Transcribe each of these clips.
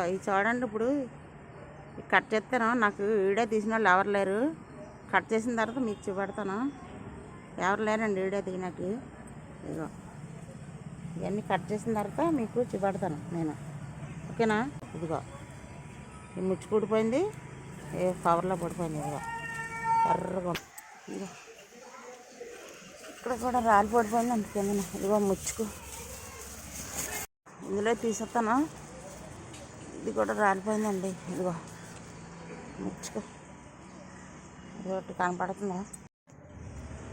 ఇది చూడండి. ఇప్పుడు కట్ చేస్తాను. నాకు వీడియో తీసిన వాళ్ళు ఎవరు లేరు. కట్ చేసిన తర్వాత మీకు చూపెడతాను. ఎవరు లేరండి వీడియో తీయడానికి. ఇదిగో ఇవన్నీ కట్ చేసిన తర్వాత మీకు చూపెడతాను నేను. ఓకేనా? ఇదిగో ఈ ముచ్చు కూడిపోయింది, ఏ కవర్లో పడిపోయింది. ఇదిగో ఎర్రగా ఇదిగో ఇక్కడ కూడా రాలి పడిపోయింది. అందుకని ఇదిగో ముచ్చుకు ఇందులో తీసేస్తాను. ఇది కూడా రాలిపోయిందండి. ఇదిగో ముచ్చుకు ఇదొకటి కనపడుతుందా?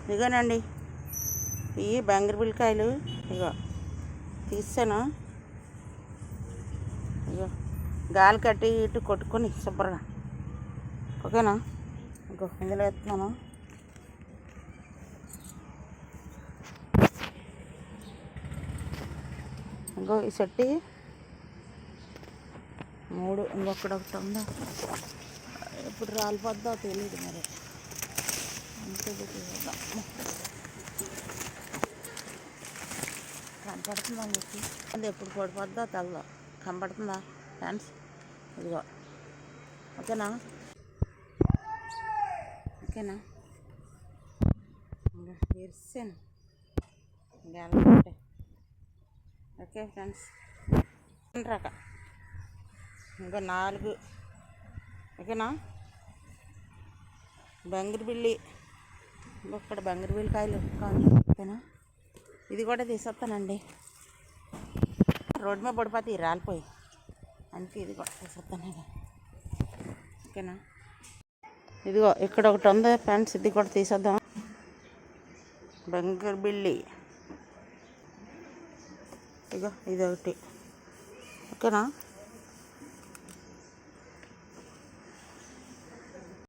ఇదిగోనండి ఇవి బంగిరిపిల్లకాయలు. ఇదిగో తీసాను. ఇదిగో గాలి కట్టి ఇటు కొట్టుకొని శుభ్రంగా. ఓకేనా? ఇంకో ఇందులో వేస్తున్నాను. ఇంకో ఈ చెట్టు 3 ఇంకొకటి ఉందా, ఎప్పుడు రాలిపోద్దో తెలియదు మరి. అంతే కనపడుతుందా మీకు? అది ఎప్పుడు పడిపోద్దో తెలదో. కనపడుతుందా ఫ్రెండ్స్? ఇదిగో ఓకేనా? ఓకేనా? ఇంకా ఎరిసాను ఇంకా. ఓకే ఫ్రెండ్స్, రక ఇంకా 4. ఓకేనా? బంగిరిపిల్లి ఇక్కడ బంగిరిపిల్లకాయలు కానీ. ఓకేనా? ఇది కూడా తీసేస్తానండి. రోడ్డు మీద పడిపోతాయి రాలిపోయి, అందుకే ఇది కూడా తీసేస్తాను. ఓకేనా? ఇదిగో ఇక్కడ ఒకటి ఉంది ఫ్రెండ్స్, ఇది కూడా తీసేద్దాం. బంగిరిపిల్లి ఇదిగో ఇది ఒకటి. ఓకేనా?